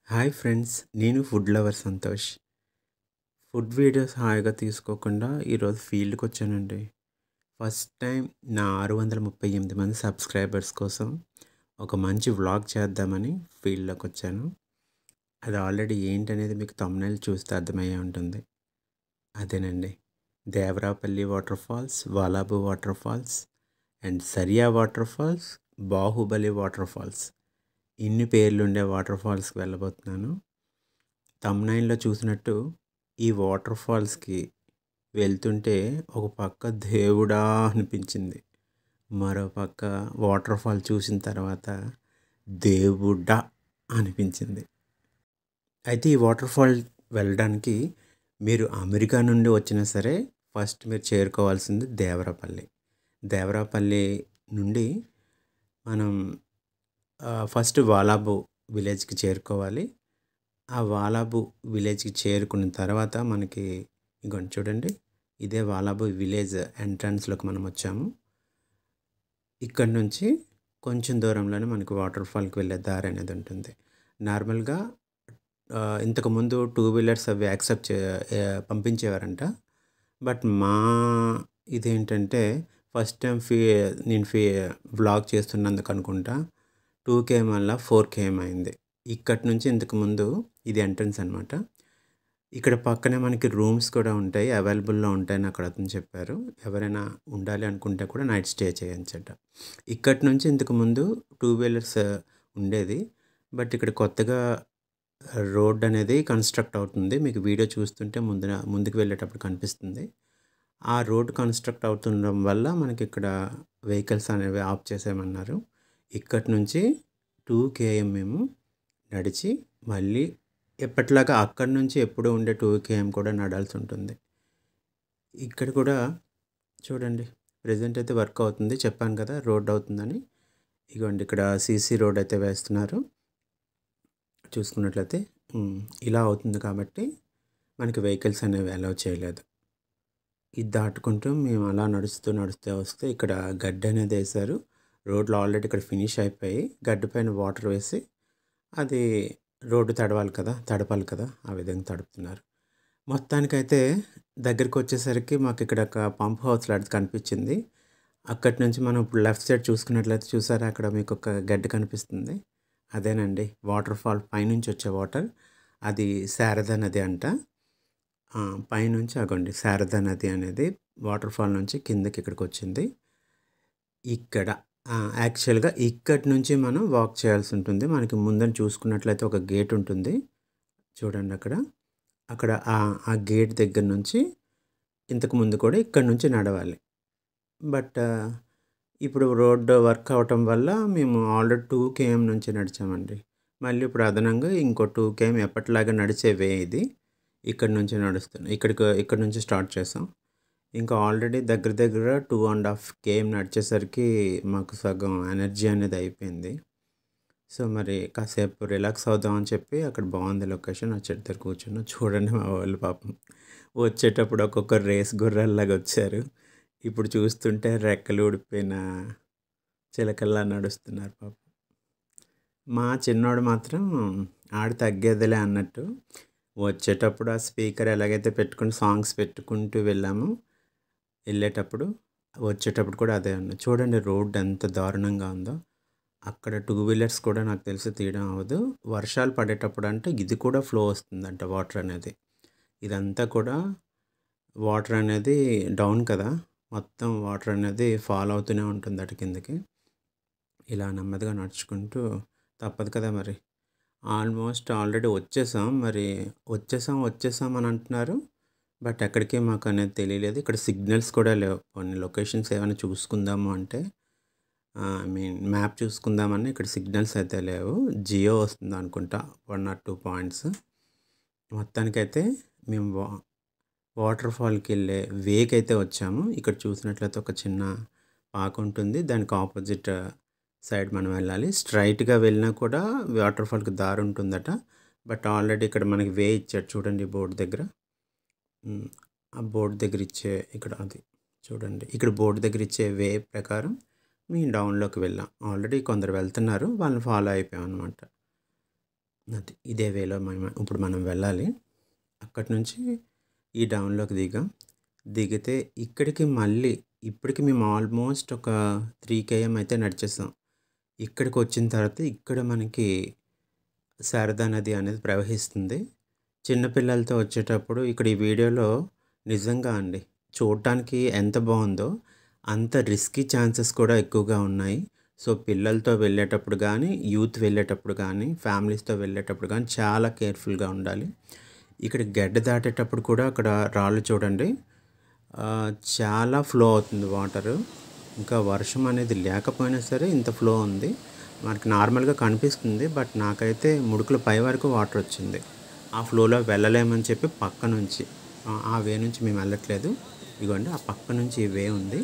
Hi friends, నేను food lover Santosh. Food videos హాయిగా తీసుకోకుండా ఈరోజు ఫీల్డ్కి వచ్చానండి. ఫస్ట్ టైం నా 638 మంది సబ్స్క్రైబర్స్ కోసం ఒక మంచి వ్లాగ్ చేద్దామని ఫీల్డ్లోకి వచ్చాను. అది ఆల్రెడీ ఏంటనేది మీకు థంబ్నెయిల్ చూస్తే అర్థమయ్యే ఉంటుంది. అదేనండి, దేవరాపల్లి వాటర్ ఫాల్స్, వాలాబు water falls and Sariya water falls, Bahubali water falls, ఇన్ని పేర్లుండే వాటర్ ఫాల్స్కి వెళ్ళబోతున్నాను. థంబ్నెయిల్‌లో చూసినట్టు ఈ వాటర్ ఫాల్స్‌కి వెళ్తుంటే ఒక పక్క దేవుడా అనిపించింది. మరో పక్క వాటర్ ఫాల్ చూసిన తర్వాత దేవుడా అనిపించింది. అయితే ఈ వాటర్ ఫాల్ వెళ్ళడానికి మీరు అమెరికా నుండి వచ్చినా సరే ఫస్ట్ మీరు చేరుకోవాల్సింది దేవరాపల్లి. దేవరాపల్లి నుండి మనం ఫస్ట్ వాలాబు విలేజ్‌కి చేరుకోవాలి. ఆ వాలాబు విలేజ్‌కి చేరుకున్న తర్వాత మనకి ఇగోండి చూడండి, ఇదే వాలాబు విలేజ్ ఎంట్రన్స్‌లోకి మనం వచ్చాము. ఇక్కడ నుంచి కొంచెం దూరంలోనే మనకి వాటర్ ఫాల్‌కి వెళ్ళే దారి అనేది ఉంటుంది. నార్మల్‌గా ఇంతకుముందు 2 వీలర్స్ అవి పంపించేవారంట. బట్ మా ఇదేంటంటే ఫస్ట్ టైం నేను వ్లాగ్ చేస్తున్నందుకు అనుకుంటా 2 కేఎం వల్ల 4 కేఎం అయింది. ఇక్కడి నుంచి ఇంతకుముందు ఇది ఎంట్రన్స్ అనమాట. ఇక్కడ పక్కనే మనకి రూమ్స్ కూడా ఉంటాయి, అవైలబుల్‌లో ఉంటాయని అక్కడ అతను చెప్పారు. ఎవరైనా ఉండాలి అనుకుంటే కూడా నైట్ స్టే చేయొచ్చట. ఇక్కడి నుంచి ఇంతకుముందు 2 వీలర్స్ ఉండేది. బట్ ఇక్కడ కొత్తగా రోడ్ అనేది కన్‌స్ట్రక్ట్ అవుతుంది. మీకు వీడియో చూస్తుంటే ముందుకు వెళ్ళేటప్పుడు కనిపిస్తుంది. ఆ రోడ్ కన్‌స్ట్రక్ట్ అవుతుండడం వల్ల మనకి ఇక్కడ వెహికల్స్ అనేవి ఆఫ్ చేసేయమన్నారు. ఇక్కడి నుంచి 2 కేఎం మేము నడిచి మళ్ళీ ఎప్పటిలాగా అక్కడి నుంచి ఎప్పుడూ ఉండే 2 కేఎం కూడా నడాల్సి ఉంటుంది. ఇక్కడ కూడా చూడండి, ప్రెజెంట్ అయితే వర్క్ అవుతుంది. చెప్పాను కదా రోడ్ అవుతుందని. ఇగోండి ఇక్కడ సీసీ రోడ్ అయితే వేస్తున్నారు. చూసుకున్నట్లయితే ఇలా అవుతుంది కాబట్టి మనకి వెహికల్స్ అనేవి అలౌ చేయలేదు. ఇది దాటుకుంటూ మేము అలా నడుస్తూ వస్తే ఇక్కడ గడ్డి అనేది వేశారు. రోడ్లు ఆల్రెడీ ఇక్కడ ఫినిష్ అయిపోయి గడ్డి పైన వాటర్ వేసి అది రోడ్డు తడపాలి కదా, ఆ విధంగా తడుపుతున్నారు. మొత్తానికైతే దగ్గరికి వచ్చేసరికి మాకు ఇక్కడ ఒక పంప్ హౌస్ లాంటిది కనిపించింది. అక్కడి నుంచి మనం ఇప్పుడు లెఫ్ట్ సైడ్ చూసుకున్నట్లయితే చూసారా, అక్కడ మీకు ఒక గడ్డి కనిపిస్తుంది. అదేనండి వాటర్ ఫాల్ పైనుంచి వచ్చే వాటర్. అది శారదా నది అంట. పైనుంచి అగోండి శారదా నది అనేది వాటర్ ఫాల్ నుంచి కిందకి ఇక్కడికి వచ్చింది. ఇక్కడ యాక్చువల్‌గా ఇక్కడి నుంచి మనం వాక్ చేయాల్సి ఉంటుంది. మనకి ముందర చూసుకున్నట్లయితే ఒక గేట్ ఉంటుంది. చూడండి అక్కడ ఆ గేట్ దగ్గర నుంచి ఇంతకుముందు కూడా ఇక్కడి నుంచి నడవాలి. బట్ ఇప్పుడు రోడ్డు వర్క్ అవ్వటం వల్ల మేము ఆల్రెడీ 2 కేఎం నుంచి నడిచామండి. మళ్ళీ ఇప్పుడు అదనంగా ఇంకో 2 కేఎం ఎప్పటిలాగా నడిచే వే ఇది. ఇక్కడి నుంచి నడుస్తున్నాం. ఇక్కడి నుంచి స్టార్ట్ చేసాం. ఇంకా ఆల్రెడీ దగ్గర 2½ కేఎం నడిచేసరికి మాకు సగం ఎనర్జీ అనేది అయిపోయింది. సో మరి కాసేపు రిలాక్స్ అవుదాం అని చెప్పి అక్కడ బాగుంది లొకేషన్, ఆ చెట్టు దగ్గర కూర్చున్నాం. చూడండి మా వాళ్ళు పాపం వచ్చేటప్పుడు ఒక్కొక్కరు రేస్ గుర్రాల్లాగా వచ్చారు. ఇప్పుడు చూస్తుంటే రెక్కలు ఊడిపోయిన చిలకల్లా నడుస్తున్నారు పాపం. మా చిన్నోడు మాత్రం ఆడి తగ్గేదిలే అన్నట్టు వచ్చేటప్పుడు ఆ స్పీకర్ ఎలాగైతే పెట్టుకుని సాంగ్స్ పెట్టుకుంటూ వెళ్ళాము, వచ్చేటప్పుడు కూడా అదే ఉంది. చూడండి రోడ్ ఎంత దారుణంగా ఉందో. అక్కడ 2 వీలర్స్ కూడా నాకు తెలిసి తీయడం అవ్వదు. వర్షాలు పడేటప్పుడు అంటే ఇది కూడా ఫ్లో వస్తుందంట వాటర్ అనేది. ఇదంతా కూడా వాటర్ అనేది డౌన్ కదా, మొత్తం వాటర్ అనేది ఫాల్ అవుతూనే ఉంటుందట కిందకి. ఇలా నెమ్మదిగా నడుచుకుంటూ తప్పదు కదా మరి. ఆల్మోస్ట్ ఆల్రెడీ వచ్చేసాం. మరి వచ్చేసాం అని అంటున్నారు. బట్ ఎక్కడికి మాకు అనేది తెలియలేదు. ఇక్కడ సిగ్నల్స్ కూడా లేవు. కొన్ని లొకేషన్స్ ఏమైనా చూసుకుందాము అంటే మ్యాప్ చూసుకుందామని ఇక్కడ సిగ్నల్స్ అయితే లేవు. జియో వస్తుంది అనుకుంటా 1 or 2 పాయింట్స్. మొత్తానికైతే మేము వాటర్ ఫాల్కి వెళ్ళే వేకి అయితే వచ్చాము. ఇక్కడ చూసినట్లయితే ఒక చిన్న పాక ఉంటుంది. దానికి ఆపోజిట్ సైడ్ మనం వెళ్ళాలి. స్ట్రైట్గా వెళ్ళినా కూడా వాటర్ ఫాల్కి దారి ఉంటుందట. బట్ ఆల్రెడీ ఇక్కడ మనకి వే ఇచ్చాడు చూడండి బోర్డు దగ్గర. ఆ బోర్డు దగ్గర ఇచ్చే అది చూడండి, ఇక్కడ బోర్డు దగ్గర ఇచ్చే వే ప్రకారం మేము డౌన్లోకి వెళ్ళాం. ఆల్రెడీ కొందరు వెళ్తున్నారు, వాళ్ళని ఫాలో అయిపోయాం అనమాట. అది ఇదే వేలో ఇప్పుడు మనం వెళ్ళాలి. అక్కడి నుంచి ఈ డౌన్‌లోకి దిగితే ఇక్కడికి మళ్ళీ ఇప్పటికి మేము ఆల్మోస్ట్ ఒక 3 కేఎం అయితే నడిచేసాం. ఇక్కడికొచ్చిన తర్వాత ఇక్కడ మనకి శారదా నది అనేది ప్రవహిస్తుంది. చిన్న పిల్లలతో వచ్చేటప్పుడు ఇక్కడ ఈ వీడియోలో నిజంగా అండి చూడటానికి ఎంత బావుందో, అంత రిస్కీ ఛాన్సెస్ కూడా ఎక్కువగా ఉన్నాయి. సో, పిల్లలతో వెళ్ళేటప్పుడు గానీ, యూత్ వెళ్ళేటప్పుడు గానీ, ఫ్యామిలీస్‌తో వెళ్ళేటప్పుడు గానీ చాలా కేర్‌ఫుల్‌గా ఉండాలి. ఇక్కడ గెడ్డ దాటేటప్పుడు కూడా అక్కడ రాళ్ళు చూడండి. చాలా ఫ్లో అవుతుంది వాటరు. ఇంకా వర్షం అనేది లేకపోయినా సరే ఇంత ఫ్లో ఉంది. మనకి నార్మల్‌గా కనిపిస్తుంది. బట్ నాకైతే ముడుకుల పై వరకు వాటర్ వచ్చింది. ఆ ఫ్లోలో వెళ్ళలేమని చెప్పి పక్క నుంచి ఆ వే నుంచి మేము వెళ్ళట్లేదు. ఇదిగోండి ఆ పక్క నుంచి ఈ వే ఉంది.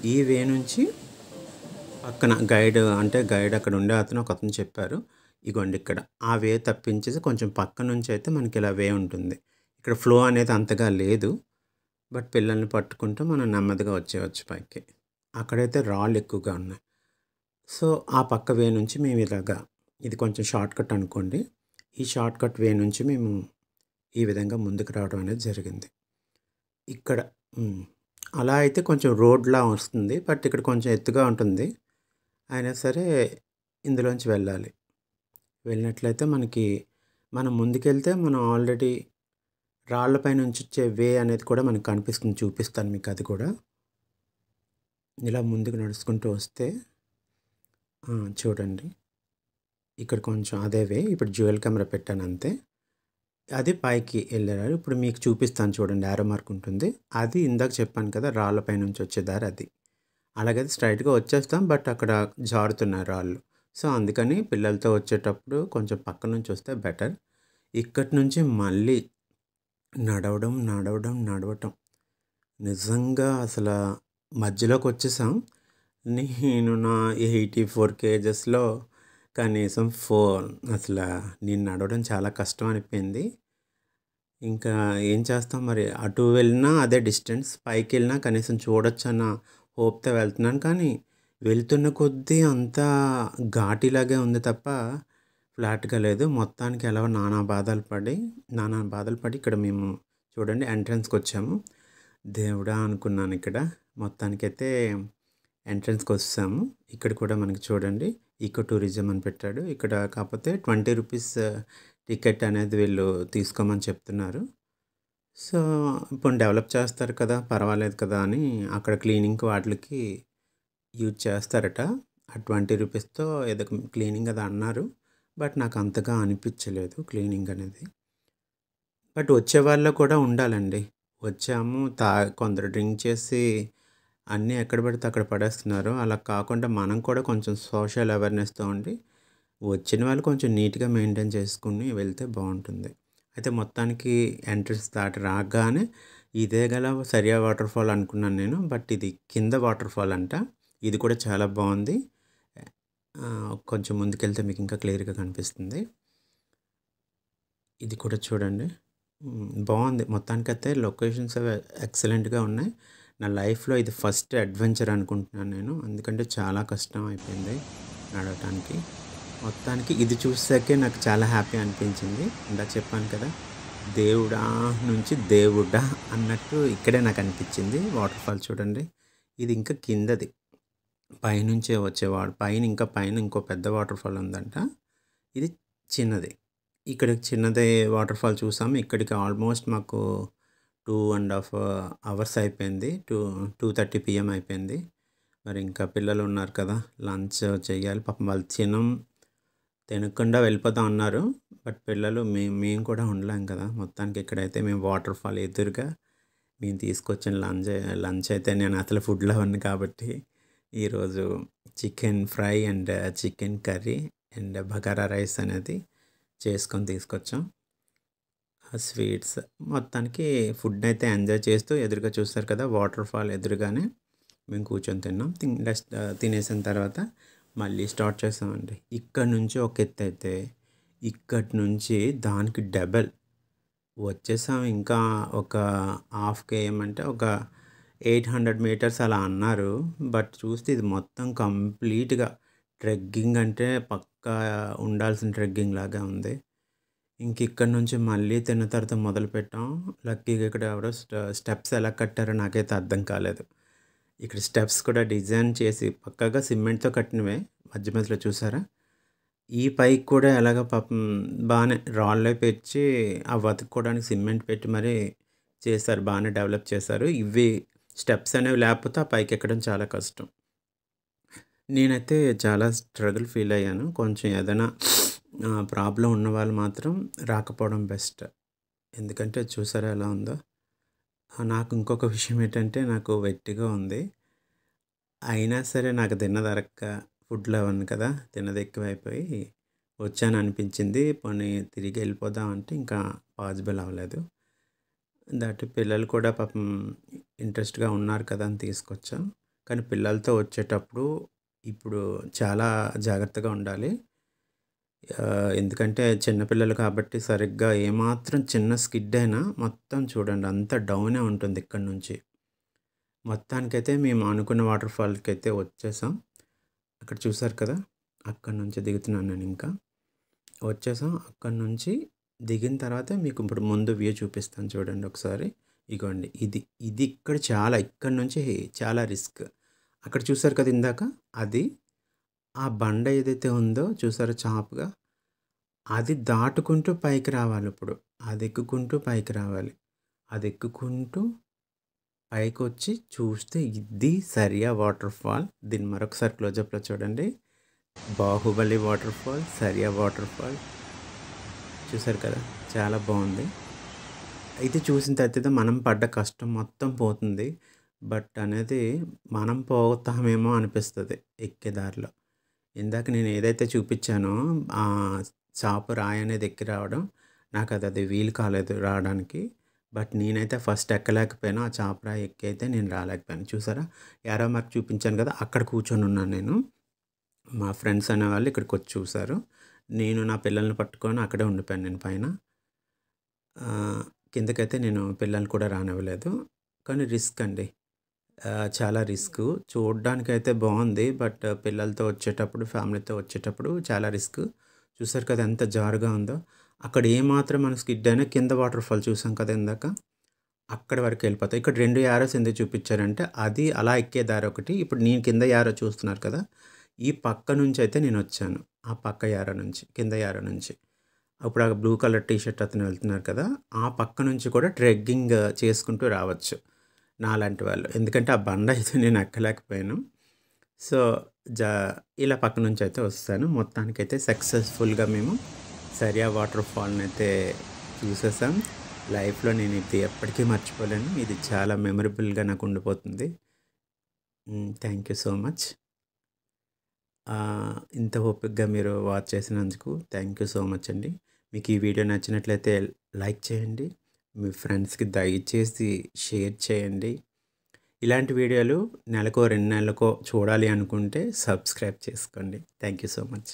ఈ వే నుంచి పక్కన గైడ్ అక్కడ ఉండే ఒకతను చెప్పారు. ఇగోండి ఇక్కడ ఆ వే తప్పించేసి కొంచెం పక్క నుంచి అయితే మనకి ఇలా వే ఉంటుంది. ఇక్కడ ఫ్లో అనేది అంతగా లేదు. బట్ పిల్లల్ని పట్టుకుంటూ మనం నెమ్మదిగా వచ్చేయచ్చు పైకి. అక్కడైతే రాళ్ళు ఎక్కువగా ఉన్నాయి. సో, ఆ పక్క వే నుంచి మేము ఇది కొంచెం షార్ట్‌కట్ అనుకోండి. ఈ షార్ట్‌కట్ వే నుంచి మేము ఈ విధంగా ముందుకు రావడం అనేది జరిగింది. ఇక్కడ అలా అయితే కొంచెం రోడ్‌లా వస్తుంది. బట్ ఇక్కడ కొంచెం ఎత్తుగా ఉంటుంది. అయినా సరే ఇందులోంచి వెళ్ళాలి. వెళ్ళినట్లయితే మనం ముందుకెళ్తే మనం ఆల్రెడీ రాళ్ళపై నుంచి వచ్చే వే అనేది కూడా మనకు కనిపిస్తుంది. చూపిస్తాను మీకు అది కూడా. ఇలా ముందుకు నడుచుకుంటూ వస్తే చూడండి. ఇక్కడ కొంచెం అదే వే. ఇప్పుడు డ్యూయల్ కెమెరా పెట్టాను అంతే. అది పైకి వెళ్ళారు. ఇప్పుడు మీకు చూపిస్తాను చూడండి. యారో మార్క్ ఉంటుంది. అది ఇందాక చెప్పాను కదా! రాళ్ళపై నుంచి వచ్చే దారి అది. అలాగైతే స్ట్రెయిట్‌గా వచ్చేస్తాం. బట్ అక్కడ జారుతున్నాయి రాళ్ళు. సో, అందుకని పిల్లలతో వచ్చేటప్పుడు కొంచెం పక్క నుంచి వస్తే బెటర్. ఇక్కడి నుంచి మళ్ళీ నడవటం. నిజంగా మధ్యలోకొచ్చేసాం. నేను నా 84 కేజెస్‌లో కనీసం నేను నడవడం చాలా కష్టం అయిపోయింది. ఇంకా ఏం చేస్తాం మరి అటు వెళ్ళినా అదే డిస్టెన్స్, పైకెళ్ళినా కనీసం చూడొచ్చన్న హోప్‌తో వెళ్తున్నాను. కానీ వెళ్తున్న కొద్దీ అంతా ఘాటీలాగే ఉంది తప్ప ఫ్లాట్‌గా లేదు. మొత్తానికి ఎలాగో నానా బాధలు పడి ఇక్కడ మేము చూడండి ఎంట్రన్స్‌కొచ్చాము. దేవుడా అనుకున్నాను ఇక్కడ. మొత్తానికైతే ఎంట్రన్స్‌కొచ్చేసాము. ఇక్కడ కూడా మనకి చూడండి ఈకో టూరిజం అని పెట్టాడు. ఇక్కడ కాకపోతే ₹20 టికెట్ అనేది వీళ్ళు తీసుకోమని చెప్తున్నారు. సో, ఇప్పుడు డెవలప్ చేస్తారు కదా! పర్వాలేదు కదా! అని అక్కడ క్లీనింగ్‌కి వాటిలకి యూజ్ చేస్తారట. ఆ ₹20తో ఏదో క్లీనింగ్ అది అన్నారు. బట్ నాకు అంతగా అనిపించలేదు క్లీనింగ్ అనేది. బట్ వచ్చేవాళ్ళు కూడా ఉండాలండి. వచ్చాము కొందరు డ్రింక్ చేసి అన్నీ ఎక్కడ పడితే అక్కడ పడేస్తున్నారు. అలా కాకుండా మనం కూడా కొంచెం సోషల్ అవేర్‌నెస్‌తో ఉండి వచ్చిన వాళ్ళు కొంచెం నీట్‌గా మెయింటైన్ చేసుకొని వెళ్తే బావుంటుంది. అయితే మొత్తానికి ఎంట్రన్స్ దాటి రాగానే ఇదే గల సరియా వాటర్‌ఫాల్ అనుకున్నాను నేను. బట్ ఇది కింద వాటర్‌ఫాల్ అంట. ఇది కూడా చాలా బావుంది. కొంచెం ముందుకెళ్తే మీకు ఇంకా క్లియర్‌గా కనిపిస్తుంది. ఇది కూడా చూడండి. బావుంది. మొత్తానికైతే లొకేషన్స్ అవి ఎక్సలెంట్‌గా ఉన్నాయి. నా లైఫ్‌లో ఇది ఫస్ట్ అడ్వెంచర్ అనుకుంటున్నాను నేను. ఎందుకంటే చాలా కష్టం అయిపోయింది నడవటానికి. మొత్తానికి ఇది చూసాకే నాకు చాలా హ్యాపీ అనిపించింది. ఇందాక చెప్పాను కదా! దేవుడా నుంచి దేవుడా అన్నట్టు ఇక్కడే నాకు అనిపించింది. వాటర్‌ఫాల్ చూడండి. ఇది ఇంకా కిందది. పైనుంచే పైన ఇంకో పెద్ద వాటర్‌ఫాల్ ఉందంట. ఇది చిన్నది. ఇక్కడ చిన్నదే వాటర్‌ఫాల్ చూసాము. ఇక్కడికి ఆల్మోస్ట్ మాకు 2½ అవర్స్ అయిపోయింది. 2:30 PM అయిపోయింది. మరి ఇంకా పిల్లలు ఉన్నారు కదా! లంచ్ చేయాలి. పాపం వాళ్ళు తినకుండా వెళ్ళిపోతాం అన్నారు. బట్ పిల్లలు మేము కూడా ఉండలేం కదా! మొత్తానికి ఇక్కడైతే మేము వాటర్‌ఫాల్ ఎదురుగా మేము తీసుకొచ్చిన లంచ్ అయితే నేను అసలు ఫుడ్ లవర్‌ని కాబట్టి ఈరోజు chicken fry and chicken curry and bagara rice అనేది చేసుకొని తీసుకొచ్చాం. స్వీట్స్ మొత్తానికి ఫుడ్ అయితే ఎంజాయ్ చేస్తూ ఎదురుగా చూస్తారు కదా! వాటర్‌ఫాల్ ఎదురుగానే మేము కూర్చొని తిన్నాం. తినేసిన తర్వాత మళ్ళీ స్టార్ట్ చేసామండి. ఇక్కడ నుంచి ఒక ఎత్తైతే ఇక్కడి నుంచి దానికి డబల్ వచ్చేసాం. ఇంకా ఒక ½ KM అంటే ఒక 800 మీటర్స్ అలా అన్నారు. బట్ చూస్తే ఇది మొత్తం కంప్లీట్‌గా ట్రెక్కింగ్ అంటే పక్కా ఉండాల్సిన ట్రెక్కింగ్ లాగా ఉంది. ఇంక ఇక్కడి నుంచి మళ్ళీ తిన్న తర్వాత మొదలుపెట్టాం. లక్కీగా ఇక్కడ ఎవరో స్టెప్స్ ఎలా కట్టారో నాకైతే అర్థం కాలేదు. ఇక్కడ స్టెప్స్ కూడా డిజైన్ చేసి పక్కాగా సిమెంట్‌తో కట్టినవే. మధ్య మధ్యలో చూసారా? ఈ పైకి కూడా ఎలాగో పాపం బానే రాళ్ళే పెట్టి అతుక్కోవడానికి సిమెంట్ పెట్టి మరీ చేశారు. బానే డెవలప్ చేశారు. ఇవి స్టెప్స్ అనేవి లేకపోతే ఆ పైకెక్కడం చాలా కష్టం. నేనైతే చాలా స్ట్రగుల్ ఫీల్ అయ్యాను. కొంచెం ఏదైనా ప్రాబ్లమ్ ఉన్నవాళ్ళు మాత్రం రాకపోవడం బెస్ట్. ఎందుకంటే చూసారా ఎలా ఉందో? నాకు ఇంకొక విషయం ఏంటంటే నాకు వెట్టిగా ఉంది. అయినా సరే నాకు తిన్నదరక్క ఫుడ్ లవర్‌ని కదా! తిన్నది ఎక్కువైపోయి వచ్చాననిపించింది. పోనీ తిరిగి వెళ్ళిపోదాం అంటే ఇంకా పాసిబుల్ అవ్వలేదు. పిల్లలు కూడా పాపం ఇంట్రెస్ట్‌గా ఉన్నారు కదా! అని తీసుకొచ్చా. కానీ పిల్లలతో వచ్చేటప్పుడు ఇప్పుడు చాలా జాగ్రత్తగా ఉండాలి. ఎందుకంటే చిన్న పిల్లలు కాబట్టి సరిగ్గా ఏమాత్రం చిన్న స్కిడ్ అయినా మొత్తం చూడండి అంతా డౌనే ఉంటుంది ఇక్కడి నుంచి. మొత్తానికైతే మేము అనుకున్న వాటర్ ఫాల్‌కైతే వచ్చేసాం. అక్కడ చూసారు కదా! అక్కడి నుంచి దిగుతున్నాను నేనింకా. వచ్చేసాం. అక్కడి నుంచి దిగిన తర్వాత మీకు ఇప్పుడు ముందు వ్యూ చూపిస్తాను చూడండి ఒకసారి. ఇగోండి ఇది ఇక్కడి నుంచి చాలా రిస్క్. అక్కడ చూసారు కదా ఇందాక అది ఆ బండ ఏదైతే ఉందో చూసారా చాపుగా, అది దాటుకుంటూ పైకి రావాలిప్పుడు. అది ఎక్కుకుంటూ పైకి రావాలి. అది ఎక్కుకుంటూ పైకొచ్చి చూస్తే ఇది సరియా వాటర్ ఫాల్. దీన్ని మరొకసారి క్లోజప్‌లో చూడండి. Bahubali water fall, Sariya water fall. చూసారు కదా! చాలా బావుంది. అయితే చూసిన తర్వాత మనం పడ్డ కష్టం మొత్తం పోతుంది. అనేది మనం పోతామేమో అనిపిస్తది ఎక్కే దారిలో. ఇందాక నేను ఏదైతే చూపిచ్చానో చాపు రాయనేది ఎక్కి రావడం, నాకది వీలు కాలేదు రావడానికి. నేనైతే ఫస్ట్ ఎక్కలేకపోయాను. ఆ చాపరాయి ఎక్కి అయితే నేను రాలేకపోయాను. చూసారా? యారో మార్క్ చూపించాను కదా! అక్కడ కూర్చొనున్నాను నేను. మా ఫ్రెండ్స్ అనేవాళ్ళు ఇక్కడికొచ్చి చూసారు. నేను నా పిల్లల్ని పట్టుకొని అక్కడే ఉండిపోయాను నేను పైన. కిందకైతే నేను పిల్లల్ని కూడా రానివ్వలేదు. కానీ రిస్క్ అండి. చాలా రిస్కు. చూడ్డానికైతే బావుంది. పిల్లలతో వచ్చేటప్పుడు, ఫ్యామిలీతో వచ్చేటప్పుడు చాలా రిస్క్. చూసారు కదా ఎంత జారుగా ఉందో. అక్కడ ఏమాత్రం మనం స్కిడ్ అయినా కింద వాటర్ ఫాల్ చూసాం కదా ఇందాక. అక్కడి వరకు వెళ్ళిపోతాయి. ఇక్కడ 2 యారోస్ ఎందుకు చూపిచ్చారంటే అది అలా ఎక్కే దారొకటి. ఇప్పుడు నేను కింద యారో చూస్తున్నారు కదా! ఈ పక్క నుంచయితే నేనొచ్చాను. ఆ పక్క యారో నుంచి, కింద యారో నుంచి. అప్పుడు ఆ బ్లూ కలర్ టీ షర్ట్ అతను వెళ్తున్నారు కదా! ఆ పక్క నుంచి కూడా ట్రెక్కింగ్ చేసుకుంటూ రావచ్చు. నాలాంటి వాళ్ళు. ఎందుకంటే ఆ బండ అయితే నేను ఎక్కలేకపోయాను. సో, జా ఇలా పక్క నుంచయితే వస్తాను. మొత్తానికైతే సక్సెస్‌ఫుల్‌గా మేము సరియా వాటర్ ఫాల్‌నయితే చూసేసాం. లైఫ్‌లో నేను ఇది ఎప్పటికీ మర్చిపోలేను. ఇది చాలా మెమరబుల్‌గా నాకు ఉండిపోతుంది. Thank you so much. ఇంత ఓపికగా మీరు వాచ్ చేసినందుకు థ్యాంక్ యూ సో మచ్ అండి. మీకు ఈ వీడియో నచ్చినట్లయితే లైక్ చేయండి. మీ ఫ్రెండ్స్‌కి దయచేసి షేర్ చేయండి. ఇలాంటి వీడియోలు నెలకో, 2 నెలలకో చూడాలి అనుకుంటే సబ్స్క్రైబ్ చేసుకోండి. Thank you so much.